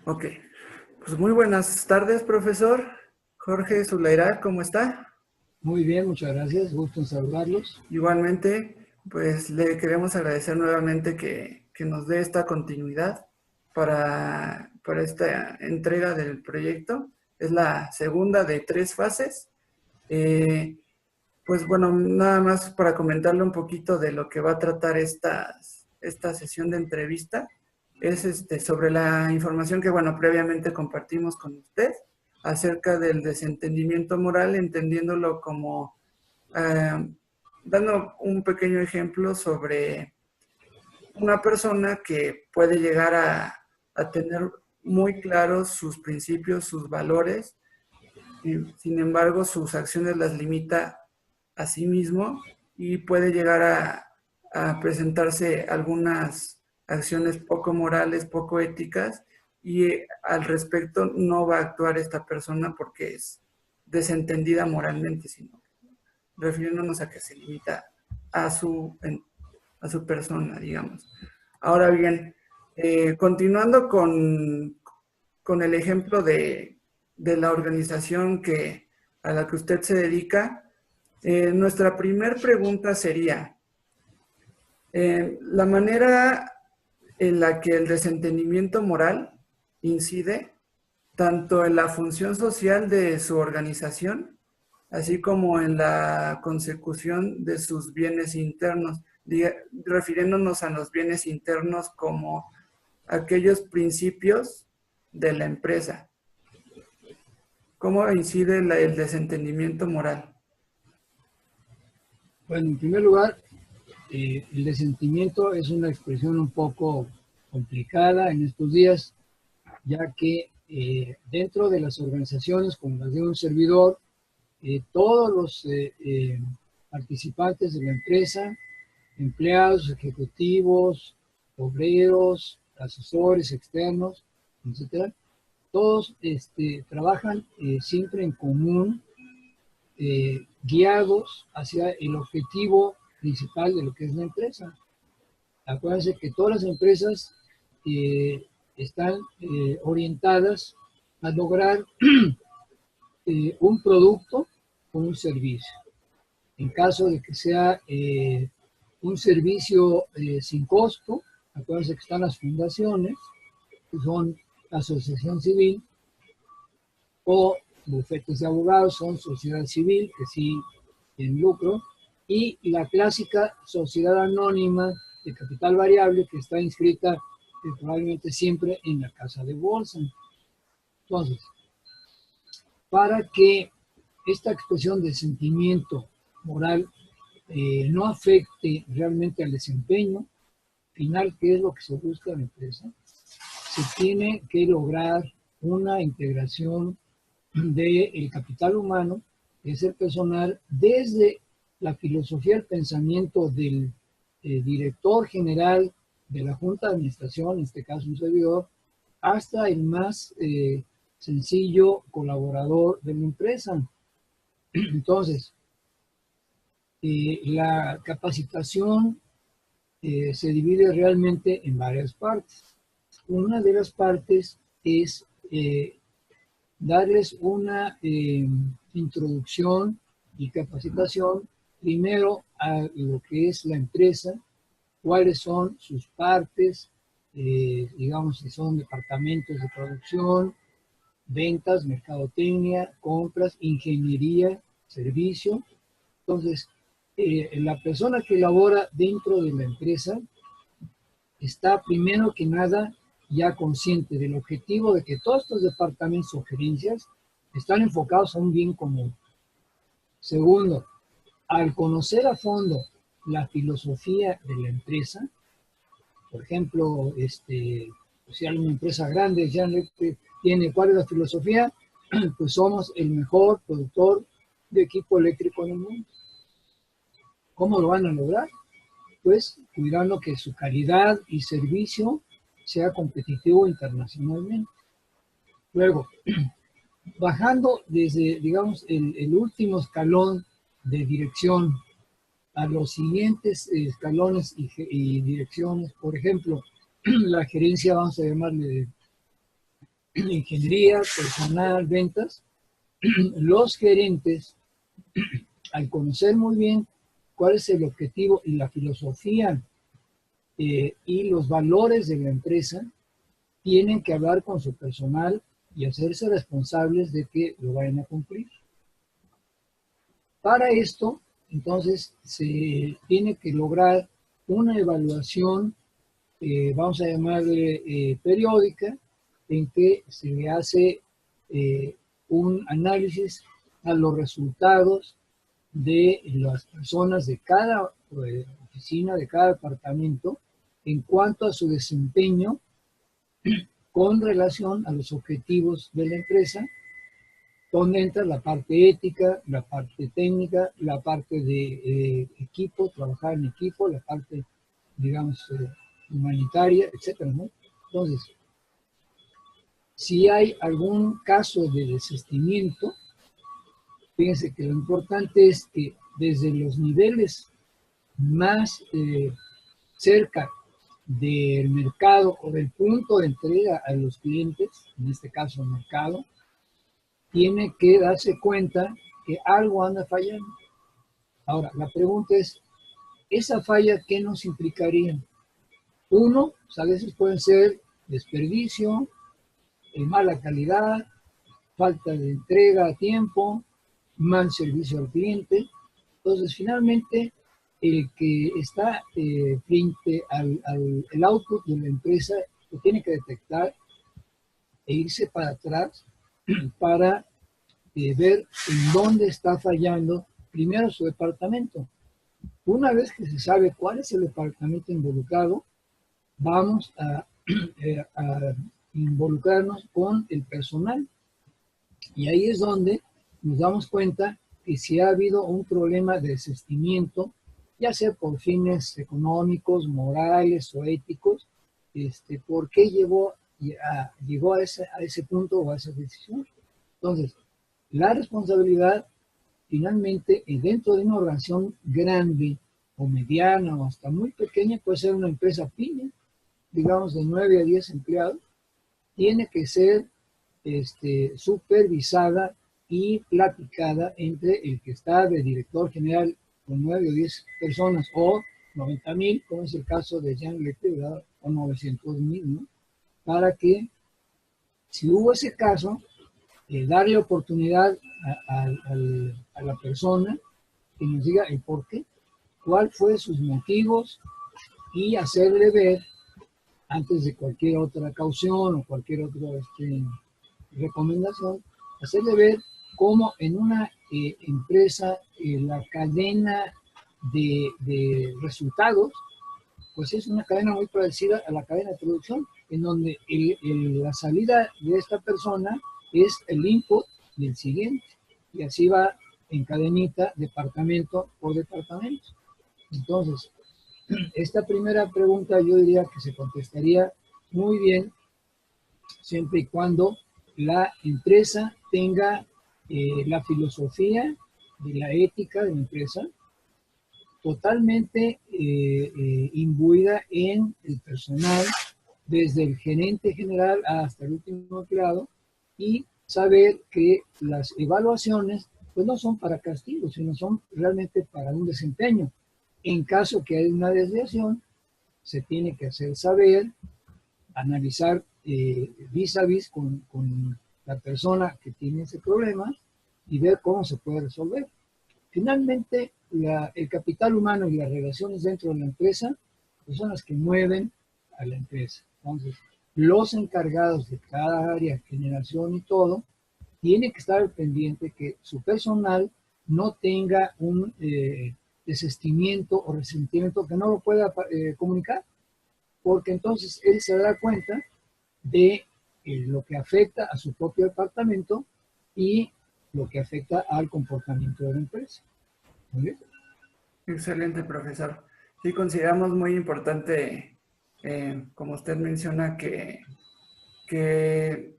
Ok, pues muy buenas tardes, profesor Jorge Zulaira, ¿cómo está? Muy bien, muchas gracias, gusto en saludarlos. Igualmente, pues le queremos agradecer nuevamente que nos dé esta continuidad para esta entrega del proyecto. Es la segunda de 3 fases. Pues bueno, nada más para comentarle un poquito de lo que va a tratar esta sesión de entrevista. Es sobre la información que, bueno, previamente compartimos con usted acerca del desentendimiento moral, entendiéndolo como, dando un pequeño ejemplo sobre una persona que puede llegar a tener muy claros sus principios, sus valores, y sin embargo sus acciones las limita a sí mismo y puede llegar a presentarse algunas acciones poco morales, poco éticas, y al respecto no va a actuar esta persona porque es desentendida moralmente, sino refiriéndonos a que se limita a a su persona, digamos. Ahora bien, continuando con el ejemplo de la organización a la que usted se dedica, nuestra primera pregunta sería, la manera en la que el desentendimiento moral incide tanto en la función social de su organización, así como en la consecución de sus bienes internos, refiriéndonos a los bienes internos como aquellos principios de la empresa. ¿Cómo incide el desentendimiento moral? Bueno, en primer lugar, el desentendimiento es una expresión un poco complicada en estos días, ya que dentro de las organizaciones, como las de un servidor, todos los participantes de la empresa, empleados, ejecutivos, obreros, asesores externos, etcétera, todos trabajan siempre en común, guiados hacia el objetivo principal de lo que es la empresa. Acuérdense que todas las empresas están orientadas a lograr un producto o un servicio. En caso de que sea un servicio sin costo, acuérdense que están las fundaciones, que son la asociación civil, o bufetes de abogados, son sociedad civil, que sí tienen lucro, y la clásica sociedad anónima de capital variable, que está inscrita probablemente siempre en la casa de bolsa. Entonces, para que esta expresión de sentimiento moral no afecte realmente al desempeño final, que es lo que se busca en la empresa, se tiene que lograr una integración del capital humano, que es el personal, desde la filosofía, el pensamiento del director general de la Junta de Administración, en este caso un servidor, hasta el más sencillo colaborador de la empresa. Entonces, la capacitación se divide realmente en varias partes. Una de las partes es darles una introducción y capacitación primero a lo que es la empresa, cuáles son sus partes, digamos si son departamentos de producción, ventas, mercadotecnia, compras, ingeniería, servicio. Entonces, la persona que labora dentro de la empresa está primero que nada ya consciente del objetivo de que todos estos departamentos o gerencias están enfocados a un bien común. Segundo, al conocer a fondo la filosofía de la empresa, por ejemplo, si hay una empresa grande, ya tiene cuál es la filosofía, pues somos el mejor productor de equipo eléctrico en el mundo. ¿Cómo lo van a lograr? Pues cuidando que su calidad y servicio sea competitivo internacionalmente. Luego, bajando desde, digamos, el último escalón de dirección a los siguientes escalones y direcciones, por ejemplo, la gerencia, vamos a llamarle ingeniería, personal, ventas, los gerentes, al conocer muy bien cuál es el objetivo y la filosofía y los valores de la empresa, tienen que hablar con su personal y hacerse responsables de que lo vayan a cumplir. Para esto, entonces, se tiene que lograr una evaluación, vamos a llamarle periódica, en que se le hace un análisis a los resultados de las personas de cada oficina, de cada departamento, en cuanto a su desempeño con relación a los objetivos de la empresa, donde entra la parte ética, la parte técnica, la parte de equipo, trabajar en equipo, la parte, digamos, humanitaria, etcétera, ¿no? Entonces, si hay algún caso de desistimiento, fíjense que lo importante es que desde los niveles más cerca del mercado o del punto de entrega a los clientes, en este caso el mercado, tiene que darse cuenta que algo anda fallando. Ahora, la pregunta es, ¿esa falla qué nos implicaría? Uno, pues a veces pueden ser desperdicio, mala calidad, falta de entrega a tiempo, mal servicio al cliente. Entonces, finalmente, el que está frente al output de la empresa lo tiene que detectar e irse para atrás para ver en dónde está fallando primero su departamento. Una vez que se sabe cuál es el departamento involucrado, vamos a involucrarnos con el personal. Y ahí es donde nos damos cuenta que si ha habido un problema de desistimiento, ya sea por fines económicos, morales o éticos, ¿por qué llegó a ese punto o a esa decisión? Entonces, la responsabilidad finalmente dentro de una organización grande o mediana o hasta muy pequeña, puede ser una empresa pyme, digamos de 9 a 10 empleados, tiene que ser supervisada y platicada entre el que está de director general con 9 o 10 personas o 90,000, como es el caso de Jean Lete, ¿verdad? O 900,000, ¿no? Para que, si hubo ese caso, darle oportunidad a la persona que nos diga el por qué, cuál fue sus motivos y hacerle ver, antes de cualquier otra caución o cualquier otra recomendación, hacerle ver cómo en una empresa la cadena de resultados, pues es una cadena muy parecida a la cadena de producción, en donde la salida de esta persona es el input del siguiente, y así va en cadenita, departamento por departamento. Entonces, esta primera pregunta yo diría que se contestaría muy bien siempre y cuando la empresa tenga la filosofía de la ética de la empresa totalmente imbuida en el personal, desde el gerente general hasta el último empleado, y saber que las evaluaciones pues no son para castigo, sino son realmente para un desempeño. En caso que haya una desviación, se tiene que hacer saber, analizar vis a vis con la persona que tiene ese problema y ver cómo se puede resolver. Finalmente, el capital humano y las relaciones dentro de la empresa pues son las que mueven a la empresa. Entonces, los encargados de cada área, generación y todo, tienen que estar al pendiente que su personal no tenga un desistimiento o resentimiento que no lo pueda comunicar, porque entonces él se dará cuenta de lo que afecta a su propio departamento y lo que afecta al comportamiento de la empresa. ¿Muy bien? Excelente, profesor. Sí, consideramos muy importante, como usted menciona, que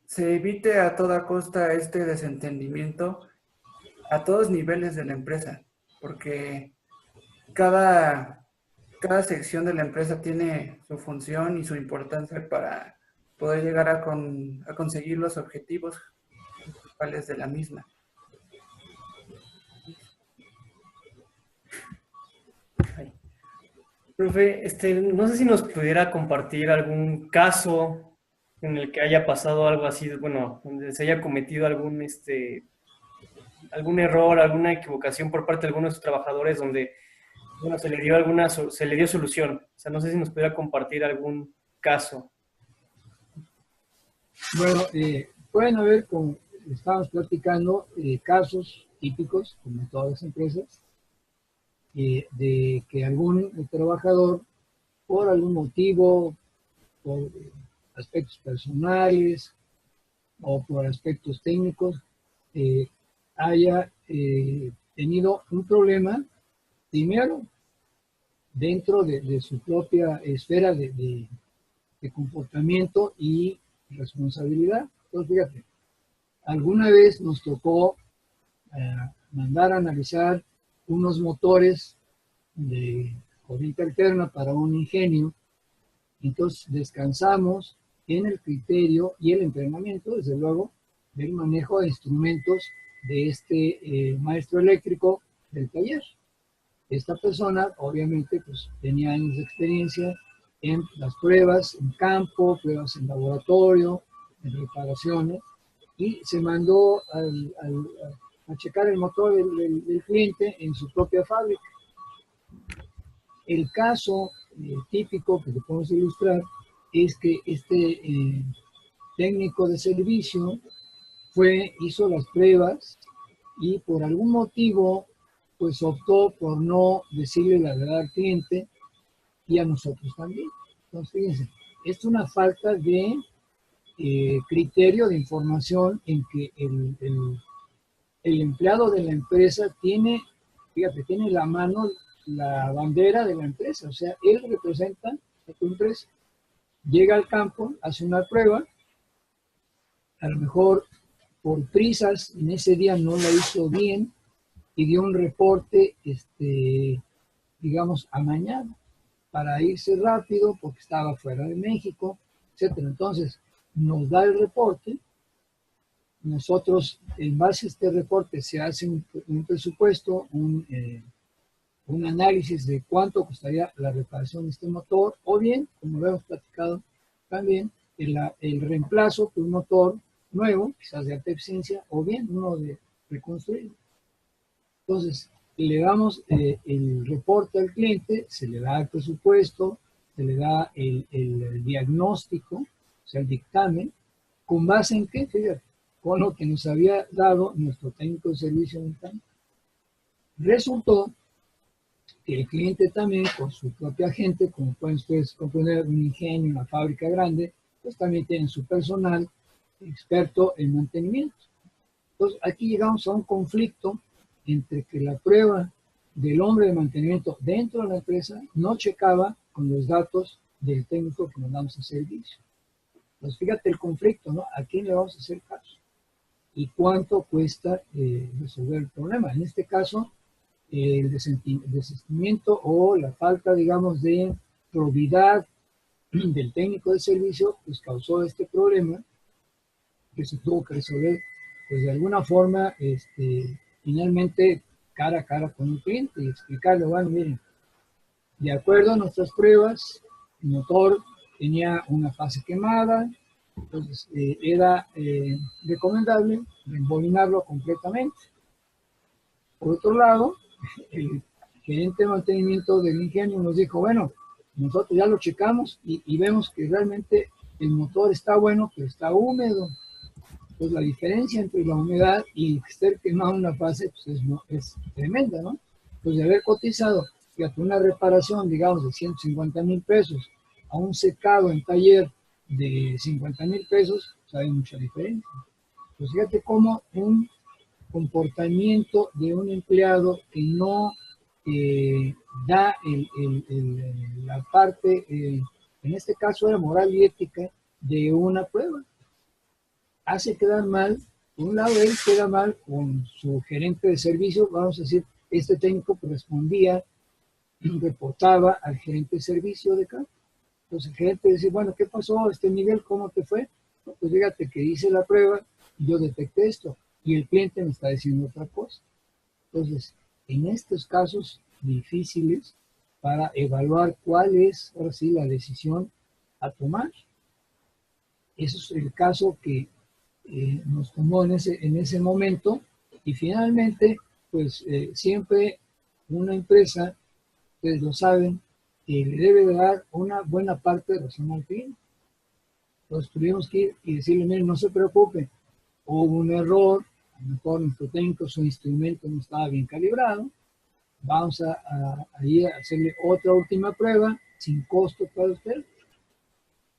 se evite a toda costa este desentendimiento a todos niveles de la empresa, porque cada sección de la empresa tiene su función y su importancia poder llegar a conseguir los objetivos principales de la misma. Profe, no sé si nos pudiera compartir algún caso en el que haya pasado algo así, bueno, donde se haya cometido algún error, alguna equivocación por parte de algunos de sus trabajadores donde, bueno, se le dio solución. O sea, no sé si nos pudiera compartir algún caso. Bueno, pueden haber, como estábamos platicando, casos típicos, como en todas las empresas, de que algún trabajador, por algún motivo, por aspectos personales o por aspectos técnicos, haya tenido un problema, primero, dentro de su propia esfera de comportamiento y responsabilidad. Entonces, fíjate, alguna vez nos tocó mandar a analizar unos motores de corriente alterna para un ingenio. Entonces descansamos en el criterio y el entrenamiento, desde luego, del manejo de instrumentos de este maestro eléctrico del taller. Esta persona, obviamente, pues tenía años de experiencia en las pruebas en campo, pruebas en laboratorio, en reparaciones, y se mandó a checar el motor del cliente en su propia fábrica. El caso típico que le podemos ilustrar es que este técnico de servicio hizo las pruebas y por algún motivo pues optó por no decirle la verdad al cliente y a nosotros también. Entonces, fíjense, es una falta de criterio de información en que el empleado de la empresa tiene, fíjate, tiene la mano la bandera de la empresa, o sea, él representa a tu empresa. Llega al campo, hace una prueba, a lo mejor por prisas en ese día no la hizo bien y dio un reporte, digamos, amañado para irse rápido porque estaba fuera de México, etcétera. Entonces, nos da el reporte, nosotros en base a este reporte se hace un presupuesto, un análisis de cuánto costaría la reparación de este motor, o bien, como lo hemos platicado también, el reemplazo por un motor nuevo, quizás de alta eficiencia, o bien uno de reconstruido. Entonces, le damos el reporte al cliente, se le da el presupuesto, se le da el diagnóstico, o sea, el dictamen, ¿con base en qué? Fíjate, con lo que nos había dado nuestro técnico de servicio mecánico. Resultó que el cliente también, con su propia gente, como pueden ustedes comprender, un ingenio, una fábrica grande, pues también tienen su personal experto en mantenimiento. Entonces, aquí llegamos a un conflicto entre que la prueba del hombre de mantenimiento dentro de la empresa no checaba con los datos del técnico que mandamos a servicio. Entonces, fíjate el conflicto, ¿no? ¿A quién le vamos a hacer caso? ¿Y cuánto cuesta resolver el problema? En este caso, el desistimiento o la falta, digamos, de probidad del técnico de servicio, pues causó este problema que se tuvo que resolver, pues de alguna forma, finalmente, cara a cara con el cliente y explicarle, bueno, miren, de acuerdo a nuestras pruebas, el motor tenía una fase quemada, entonces era recomendable rebobinarlo completamente. Por otro lado, el gerente de mantenimiento del ingenio nos dijo, bueno, nosotros ya lo checamos y vemos que realmente el motor está bueno, pero está húmedo. Pues la diferencia entre la humedad y estar quemado en una fase pues es tremenda, ¿no? Pues de haber cotizado, fíjate, una reparación, digamos, de 150,000 pesos a un secado en taller de 50,000 pesos, pues hay mucha diferencia. Pues fíjate cómo un comportamiento de un empleado que no da la parte, en este caso era moral y ética, de una prueba. Hace quedar mal, por un lado él queda mal con su gerente de servicio, vamos a decir, este técnico respondía y reportaba al gerente de servicio de campo. Entonces el gerente dice, bueno, ¿qué pasó? ¿Este nivel cómo te fue? No, pues fíjate que hice la prueba y yo detecté esto y el cliente me está diciendo otra cosa. Entonces, en estos casos difíciles, para evaluar cuál es, ahora sí, la decisión a tomar. Eso es el caso que nos tomó en ese momento y finalmente, pues siempre una empresa, ustedes lo saben, le debe dar una buena parte de razón al cliente. Entonces tuvimos que ir y decirle, miren, no se preocupe, hubo un error, a lo mejor nuestro técnico, su instrumento no estaba bien calibrado, vamos a ir a hacerle otra última prueba sin costo para usted.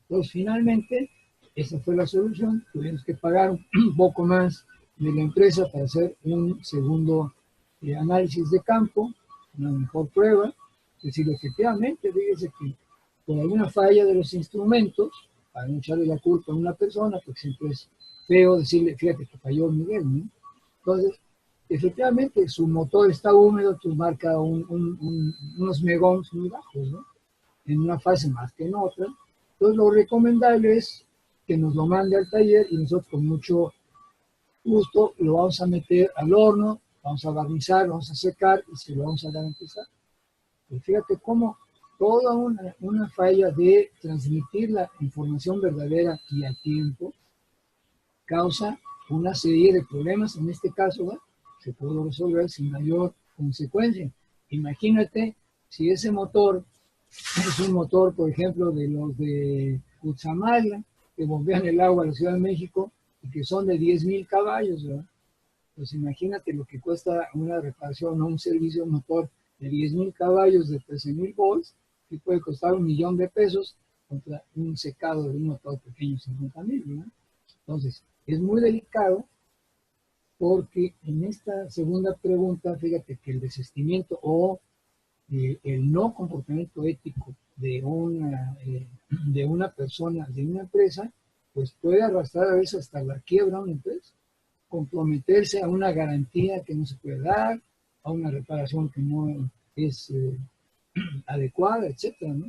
Entonces, finalmente, esa fue la solución. Tuvimos que pagar un poco más de la empresa para hacer un segundo análisis de campo, una mejor prueba. Es decir, efectivamente, fíjese que por alguna falla de los instrumentos, para no echarle la culpa a una persona, porque siempre es feo decirle, fíjate que falló Miguel, ¿no? Entonces, efectivamente, su motor está húmedo, tú marca unos megons muy bajos, ¿no? En una fase más que en otra. Entonces, lo recomendable es que nos lo mande al taller y nosotros con mucho gusto lo vamos a meter al horno, vamos a barnizar, vamos a secar y se lo vamos a garantizar. Pero fíjate cómo toda una falla de transmitir la información verdadera y a tiempo causa una serie de problemas. En este caso, ¿verdad?, se pudo resolver sin mayor consecuencia. Imagínate si ese motor es un motor, por ejemplo, de los de Cutzamala, que bombean el agua a la Ciudad de México y que son de 10,000 caballos, ¿verdad? Pues imagínate lo que cuesta una reparación o un servicio de motor de 10,000 caballos de 13,000 volts, que puede costar $1,000,000 contra un secado de un motor pequeño, 50,000, ¿verdad? Entonces, es muy delicado porque en esta segunda pregunta, fíjate que el desistimiento o el no comportamiento ético de una persona, de una empresa, pues puede arrastrar a veces hasta la quiebra a una empresa, comprometerse a una garantía que no se puede dar, a una reparación que no es adecuada, etcétera, ¿no?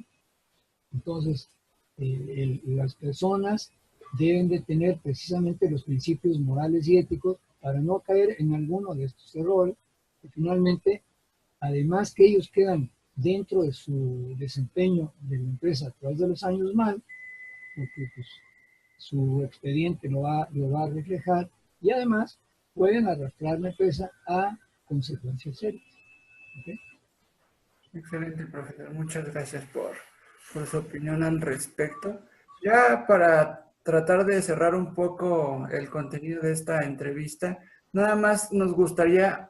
Entonces, las personas deben de tener precisamente los principios morales y éticos para no caer en alguno de estos errores, que finalmente, además que ellos quedan dentro de su desempeño de la empresa a través de los años mal, porque pues, su expediente lo va a reflejar, y además pueden arrastrar la empresa a consecuencias serias. ¿Okay? Excelente, profesor. Muchas gracias por su opinión al respecto. Ya para tratar de cerrar un poco el contenido de esta entrevista, nada más nos gustaría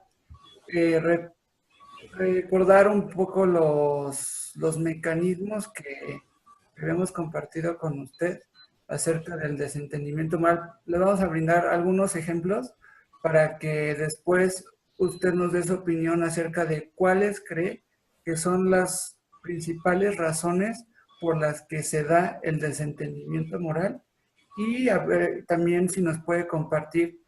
recordar un poco los mecanismos que hemos compartido con usted acerca del desentendimiento moral. Le vamos a brindar algunos ejemplos para que después usted nos dé su opinión acerca de cuáles cree que son las principales razones por las que se da el desentendimiento moral y a ver también si nos puede compartir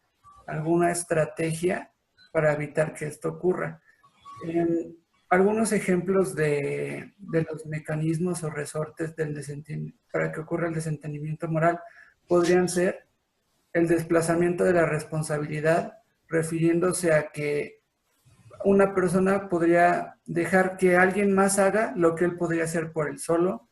alguna estrategia para evitar que esto ocurra. Algunos ejemplos de los mecanismos o resortes para que ocurra el desentendimiento moral podrían ser el desplazamiento de la responsabilidad, refiriéndose a que una persona podría dejar que alguien más haga lo que él podría hacer por él solo.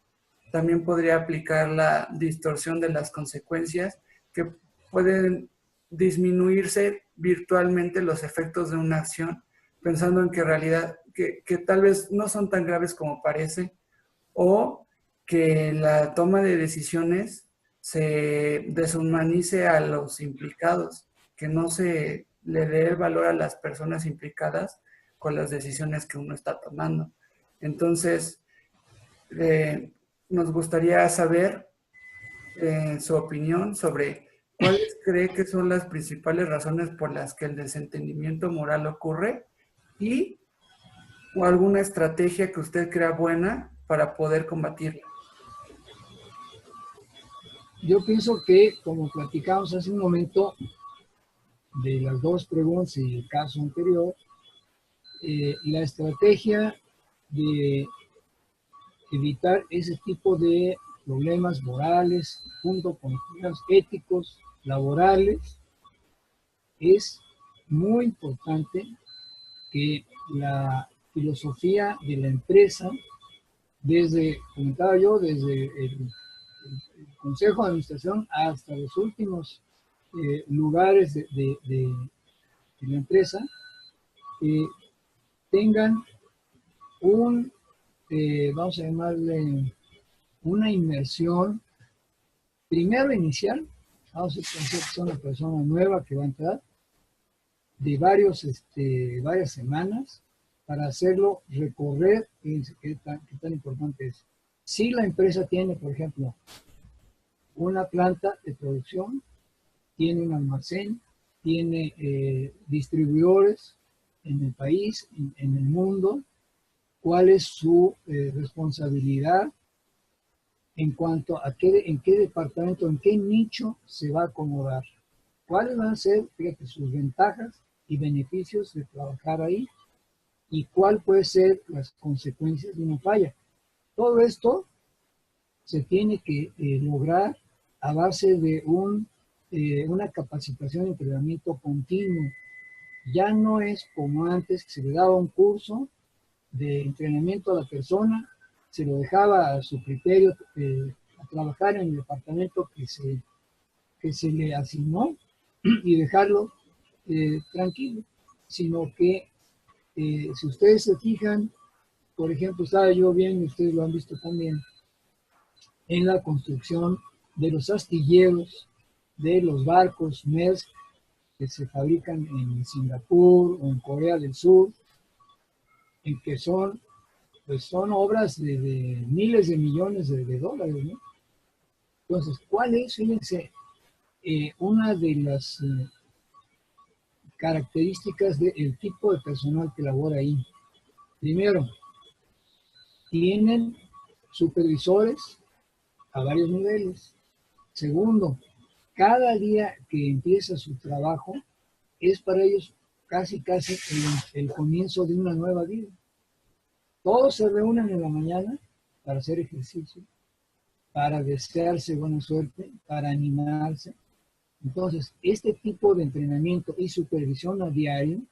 También podría aplicar la distorsión de las consecuencias, que pueden disminuirse virtualmente los efectos de una acción, pensando en que en realidad, que tal vez no son tan graves como parece, o que la toma de decisiones se deshumanice a los implicados, que no se le dé el valor a las personas implicadas con las decisiones que uno está tomando. Entonces, nos gustaría saber su opinión sobre cuáles cree que son las principales razones por las que el desentendimiento moral ocurre y o alguna estrategia que usted crea buena para poder combatirla. Yo pienso que, como platicamos hace un momento de las dos preguntas y el caso anterior, la estrategia de evitar ese tipo de problemas morales, junto con los problemas éticos, laborales. Es muy importante que la filosofía de la empresa, desde, comentaba yo, desde el Consejo de Administración hasta los últimos lugares de la empresa, tengan vamos a llamarle, una inmersión, primero inicial, vamos a pensar que es una persona nueva que va a entrar, de varias semanas, para hacerlo recorrer, qué tan importante es. Si la empresa tiene, por ejemplo, una planta de producción, tiene un almacén, tiene distribuidores en el país, en el mundo, cuál es su responsabilidad en cuanto a en qué departamento, en qué nicho se va a acomodar, cuáles van a ser, fíjate, sus ventajas y beneficios de trabajar ahí y cuál puede ser las consecuencias de una falla. Todo esto se tiene que lograr a base de una capacitación y entrenamiento continuo. Ya no es como antes, que se le daba un curso de entrenamiento a la persona, se lo dejaba a su criterio a trabajar en el departamento que se le asignó y dejarlo tranquilo, sino que si ustedes se fijan, por ejemplo, estaba yo viendo, ustedes lo han visto también, en la construcción de los astilleros, de los barcos Maersk que se fabrican en Singapur o en Corea del Sur, en que son obras de miles de millones de dólares, ¿no? Entonces, ¿cuál es? Fíjense, una de las características del tipo de personal que labora ahí. Primero, tienen supervisores a varios niveles. Segundo, cada día que empieza su trabajo es para ellos casi el comienzo de una nueva vida. Todos se reúnen en la mañana para hacer ejercicio, para desearse buena suerte, para animarse. Entonces, este tipo de entrenamiento y supervisión a diario,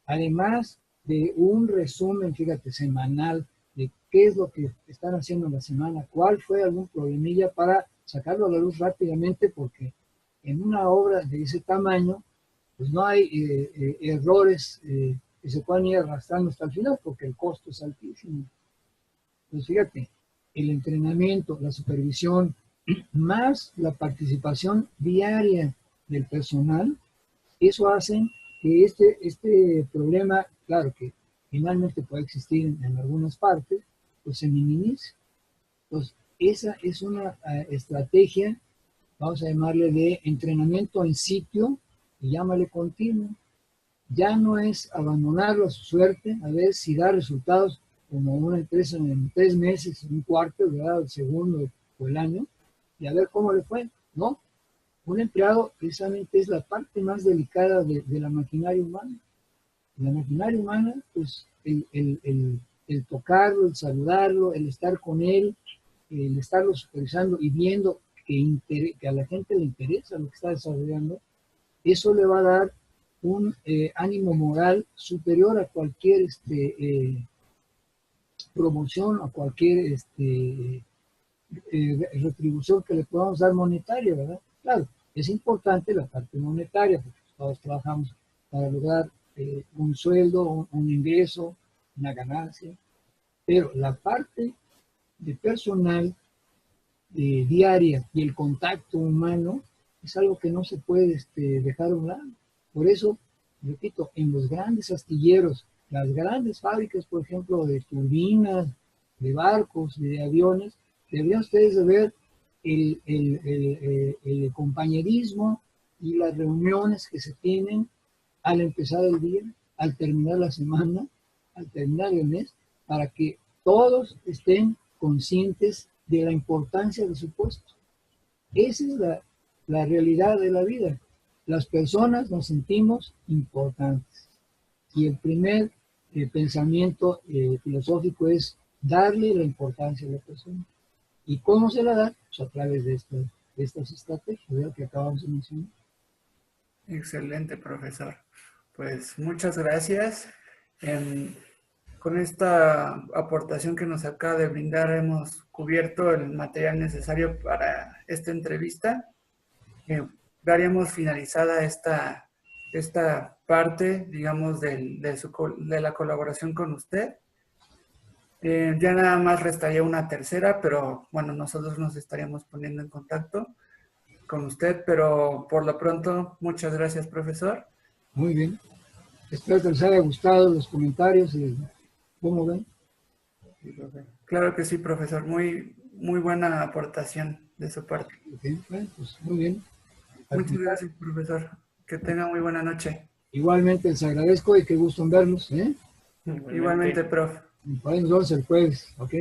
además de un resumen, fíjate, semanal de qué es lo que están haciendo en la semana, cuál fue algún problemilla para sacarlo a la luz rápidamente, porque en una obra de ese tamaño, pues no hay errores que se puedan ir arrastrando hasta el final, porque el costo es altísimo. Pues fíjate, el entrenamiento, la supervisión, más la participación diaria del personal, eso hace que este problema, claro que finalmente puede existir en algunas partes, pues se minimice. Entonces, esa es una estrategia, vamos a llamarle de entrenamiento en sitio, y llámale continuo. Ya no es abandonarlo a su suerte, a ver si da resultados como una empresa en 3 meses, un cuarto, ¿verdad? El segundo o el año, y a ver cómo le fue, ¿no? Un empleado precisamente es la parte más delicada de la maquinaria humana. La maquinaria humana, pues el tocarlo, el saludarlo, el estar con él, el estarlo supervisando y viendo que a la gente le interesa lo que está desarrollando, eso le va a dar un ánimo moral superior a cualquier promoción, a cualquier retribución que le podamos dar monetaria, ¿verdad? Claro, es importante la parte monetaria, porque todos trabajamos para lograr un sueldo, un ingreso, una ganancia, pero la parte de personal diaria y el contacto humano es algo que no se puede dejar a un lado. Por eso, repito, en los grandes astilleros, las grandes fábricas, por ejemplo, de turbinas, de barcos, de aviones, deberían ustedes de ver el compañerismo y las reuniones que se tienen al empezar el día, al terminar la semana, al terminar el mes, para que todos estén conscientes de la importancia de su puesto. Esa es la realidad de la vida. Las personas nos sentimos importantes. Y el primer pensamiento filosófico es darle la importancia a la persona. ¿Y cómo se la da? Pues a través de estas estrategias, ¿verdad?, que acabamos de mencionar. Excelente, profesor. Pues muchas gracias. Con esta aportación que nos acaba de brindar, hemos cubierto el material necesario para esta entrevista. Daríamos finalizada esta parte, digamos, de la colaboración con usted. Ya nada más restaría una tercera, pero bueno, nosotros nos estaríamos poniendo en contacto con usted, pero por lo pronto, muchas gracias, profesor. Muy bien. Espero que les haya gustado los comentarios y cómo ven. Claro que sí, profesor. Muy, muy buena aportación de su parte. Okay, bueno, pues muy bien. Muchas gracias, profesor. Que tenga muy buena noche. Igualmente les agradezco y qué gusto en vernos. Igualmente, prof. Por ahí nos vemos el jueves, ¿ok?